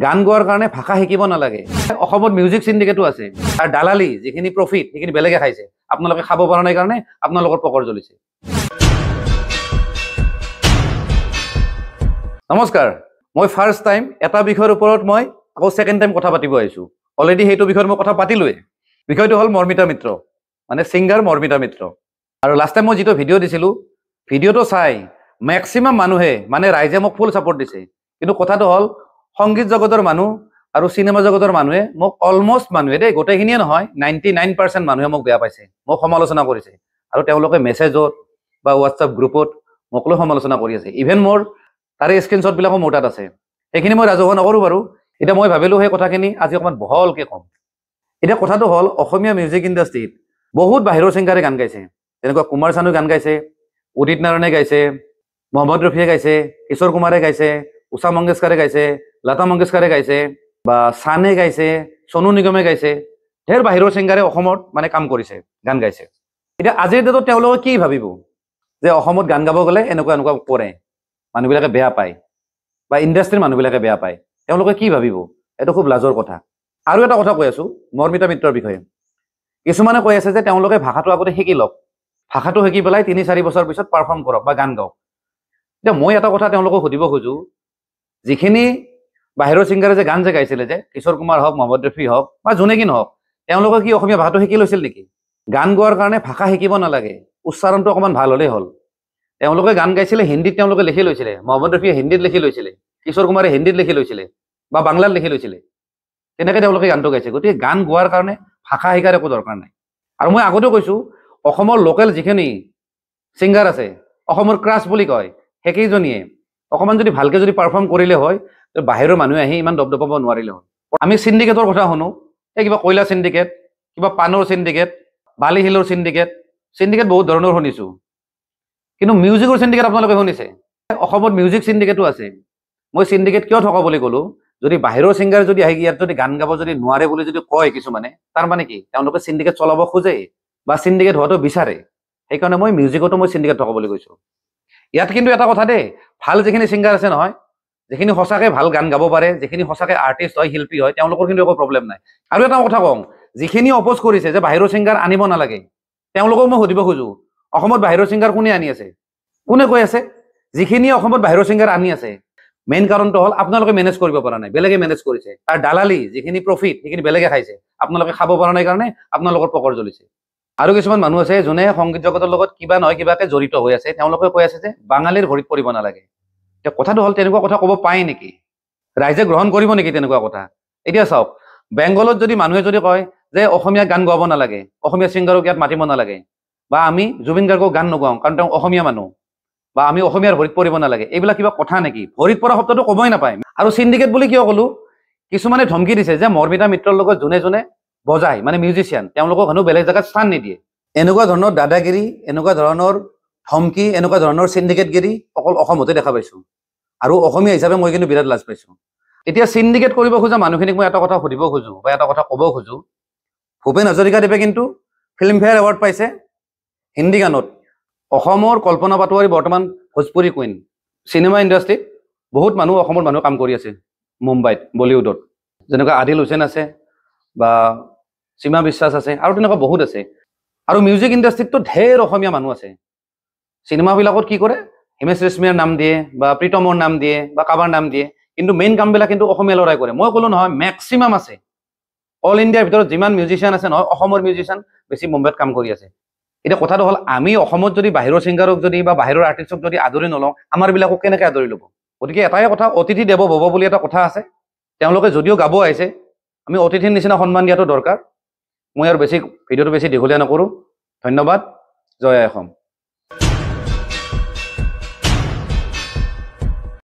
গান গোৱাৰ কাৰণে ভাষা শিকিব নালাগে অসমত মিউজিক সিন্ডিকেটো আছে আৰু দালালি যিখিনি প্ৰফিট সেইখিনি বেলেগে খাইছে আপোনালোকে খাব পৰা নাই কাৰণে আপোনালোকৰ পকৰ জ্বলিছে নমস্কাৰ মই ফাৰ্স্ট টাইম এটা বিষয়ৰ ওপৰত মই আকৌ সেকেন্ড টাইম কথা পাতিব আহিছো অলৰেডি হেতু বিষয়ৰ মই কথা পাতিলোৱে বিষয়টো হল মৰ্মিতা মিত্ৰ মানে সিঙ্গাৰ মৰ্মিতা মিত্ৰ আৰু লাষ্ট টাইম মই যেটো ভিডিও দিছিলো ভিডিওটো চাই ম্যাক্সিমাম মানুহে মানে ৰাইজে মোক ফুল সাপোৰ্ট দিছে কিন্তু কথাটো হল সংগীত জগতৰ মানুহ আৰু সিনেমা জগতৰ মানুহে মোক অলমোস্ট মানুহে দেই গোটেইখিনিয়ে নহয় 99% মানুহে মোক বেয়া পাইছে মোক সমালোচনা কৰিছে আৰু তেওঁলোকে মেছেজত বা WhatsApp গ্ৰুপত মোকলৈ সমালোচনা কৰি আছে ইভেন মোৰ তাৰে স্ক্ৰিনশ্বট বিলাকো মোৰ তাত আছে এইখিনি মই ৰাজহুৱা নকৰো বাৰু এটা মই ভাবিলো সেই কথাখিনি আজি অকমান বহলকে কম এটা কথাটো হল অসমীয়া মিউজিক ইণ্ডাষ্ট্ৰীত বহুত বাহিৰৰ সিঙ্গাৰে গান গাইছে যেনেকুৱা কুমাৰ চানু গান গাইছে উদিত নাৰায়ণে গাইছে মোহাম্মদ ৰফিয়ে গাইছে কিশোৰ কুমাৰে গাইছে উষা মংগেশকাৰে গাইছে লতা মংগেশকাৰে গাইছে বা সানে গাইছে সোনু নিগমে গাইছে ঢেৰ বাহিৰৰ সিঙ্গাৰে অসমত মানে কাম কৰিছে গান গাইছে এটা আজিৰ ডেটত তেওঁলোকে কি ভাবিব যে অসমত গান গাব গলে এনেকুৱা এনেকুৱা কৰে মানুহবিলাকে বেয়া পায় বা ইণ্ডাষ্ট্ৰীৰ মানুহবিলাকে বেয়া পায় তেওঁলোকে কি ভাবিব এটা খুব লাজৰ কথা আৰু এটা কথা কৈ আছো মৰ্মিতা মিত্ৰৰ বিষয়ে কিছুমানে কৈ আছে যে তেওঁলোকে ভাষাটো আগতে শিকি লওক ভাষাটো শিকি পেলাই 3-4 বছৰ পিছত পাৰফৰ্ম কৰক বা গান গাওক এতিয়া মই এটা কথা তেওঁলোকক সুধিব খুজো যিখিনি বাহিৰৰ সিঙ্গাৰে যে গান যে গাইছিলে যে কিশোৰ কুমাৰ হওক মোহাম্মদ ৰফি হওক বা যোনে কি নহওক তেওঁলোকে কি অসমীয়া ভাষাটো শিকি লৈছিল নেকি গান গোৱাৰ কাৰণে ভাষা শিকিব নালাগে উচ্চাৰণটো অকমান ভাল হলেই হল তেওঁলোকে গান গাইছিলে হিন্দীত তেওঁলোকে লিখি লৈছিলে মোহাম্মদ ৰফিয়ে হিন্দীত লিখি লৈছিলে কিশোৰ কুমাৰে হিন্দীত লিখি লৈছিলে বা বাংলাত লিখি লৈছিলে তেনেকৈ তেওঁলোকে গানটো গাইছে গতিকে গান গোৱাৰ কাৰণে ভাষা শিকাৰ একো দৰকাৰ নাই আৰু মই আগতেও কৈছো অসমৰ লোকেল যিখিনি সিঙ্গাৰ আছে অসমৰ ক্ৰাছ বুলি কয় সেইকেইজনীয়ে অকমান যদি ভালকে যদি পাৰফৰ্ম কৰিলে হয় বাহিৰৰ মানুহে আহি ইমান দবদবাব নোৱাৰিলে হয় আমি সিন্ডিকেটৰ কথা শুনো এই কিবা কয়লা সিন্ডিকেট কিবা পানৰ সিন্ডিকেট বালি হিলৰ সিন্ডিকেট বহুত ধৰণৰ শুনিছো কিন্তু মিউজিকৰ সিন্ডিকেট আপোনালোকে শুনিছে অসমত মিউজিক সিন্ডিকেটো আছে মই সিন্ডিকেট কিয় থকা বুলি কলো যদি বাহিৰৰ সিঙ্গাৰ যদি আহি ইয়াত যদি গান গাব যদি নোৱাৰে বুলি যদি কয় কিছুমানে তাৰ মানে কি তেওঁলোকে সিন্ডিকেট চলাব খোজে বা সিন্ডিকেট হোৱাটো বিচাৰে সেইকাৰণে মই মিউজিকতো মই সিন্ডিকেট থকা বুলি কৈছো ইয়াত কিন্তু এটা কথা দেই ভাল যিখিনি সিঙ্গাৰ আছে নহয় যিখিনি সঁচাকে ভাল গান গাব পাৰে যিখিনি সঁচাকে আৰ্টিষ্ট হয় শিল্পী হয় তেওঁলোকৰ কিন্তু একো প্ৰব্লেম নাই আৰু এটা কথা কওঁ যিখিনি অপোজ কৰিছে যে বাহিৰৰ সিঙ্গাৰ আনিব নালাগে তেওঁলোকক মই সুধিব খোজো অসমত বাহিৰৰ সিঙ্গাৰ কোনে আনি আছে কোনে কৈ আছে যিখিনি অসমত বাহিৰৰ সিঙ্গাৰ আনি আছে মেইন কাৰণটো হল আপোনালোকে মেনেজ কৰিব পৰা নাই বেলেগে মেনেজ কৰিছে আৰু দালালি যিখিনি প্ৰফিট সেইখিনি বেলেগে খাইছে আপোনালোকে খাব পৰা নাই কাৰণে আপোনালোকৰ পকৰ জ্বলিছে আৰু কিছুমান মানুহ আছে যোনে সংগীত জগতৰ লগত কিবা নহয় কিবাকে জড়িত হৈ আছে তেওঁলোকে কৈ আছে যে বাঙালীৰ ভৰিত পৰিব নালাগে এতিয়া কথাটো হল তেনেকুৱা কথা ক'ব পায় নেকি ৰাইজে গ্ৰহণ কৰিব নেকি তেনেকুৱা কথা এতিয়া চাওক বেংগলত যদি মানুহে যদি কয় যে অসমীয়া গান গাব নালাগে অসমীয়া সিঙ্গাৰক ইয়াত মাতিব নালাগে বা আমি জুবিন গাৰ্গক গান নগাওঁ কাৰণ তেওঁ অসমীয়া মানুহ বা আমি অসমীয়াৰ ভৰিত পৰিব নালাগে এইবিলাক কিবা কথা নেকি ভৰিত পৰা শব্দটো ক'বই নাপায় আৰু সিন্ডিকেট বুলি কিয় ক'লো কিছুমানে ধমকি দিছে যে মৰ্মিতা মিত্ৰৰ লগত যোনে যোনে বজায় মানে মিউজিচিয়ান তেওঁলোকক হেনো বেলেগ জেগাত স্থান নিদিয়ে এনেকুৱা ধৰণৰ দাদাগিৰি এনেকুৱা ধৰণৰ ধমকি এনেকুৱা ধৰণৰ সিন্ডিকেটগিৰি অকল অসমতে দেখা পাইছো আৰু অসমীয়া হিচাপে মই কিন্তু বিৰাট লাজ পাইছো এতিয়া সিন্ডিকেট কৰিব খোজা মানুহখিনিক মই এটা কথা সুধিব খোজো বা এটা কথা ক'ব খোজো ভূপেন হাজৰিকাদেৱে কিন্তু ফিল্মফেয়াৰ এৱাৰ্ড পাইছে হিন্দী গানত অসমৰ কল্পনা পাটোৱাৰী বৰ্তমান ভোজপুৰী কুইন সিনেমা ইণ্ডাষ্ট্ৰীত বহুত মানুহ অসমৰ মানুহ কাম কৰি আছে মুম্বাইত বলিউডত যেনেকুৱা আদিল হুছেইন আছে বা সীমা বিশ্বাস আছে আৰু তেনেকুৱা বহুত আছে আৰু মিউজিক ইণ্ডাষ্ট্ৰীততো ঢেৰ অসমীয়া মানুহ আছে চিনেমাবিলাকত কি কৰে হিমেশ ৰেশমিয়াৰ নাম দিয়ে বা প্ৰীতমৰ নাম দিয়ে বা কাবাৰ নাম দিয়ে কিন্তু মেইন কামবিলাক কিন্তু অসমীয়া ল'ৰাই কৰে মই ক'লো নহয় ম্যাক্সিমাম আছে অল ইণ্ডিয়াৰ ভিতৰত যিমান মিউজিচিয়ান আছে নহয় অসমৰ মিউজিচিয়ান বেছি মুম্বাইত কাম কৰি আছে এতিয়া কথাটো হল আমি অসমত যদি বাহিৰৰ সিঙ্গাৰক যদি বা বাহিৰৰ আৰ্টিষ্টক যদি আদৰি নলওঁ আমাৰ বিলাকক কেনেকৈ আদৰি ল'ব গতিকে এটাই কথা অতিথি দেৱ ভৱ বুলি এটা কথা আছে তেওঁলোকে যদিও গাব আহিছে আমি অতিথিৰ নিচিনা সন্মান দিয়াটো দৰকাৰ মই আৰু বেছি ভিডিঅ'টো বেছি দীঘলীয়া নকৰো ধন্যবাদ জয় অসম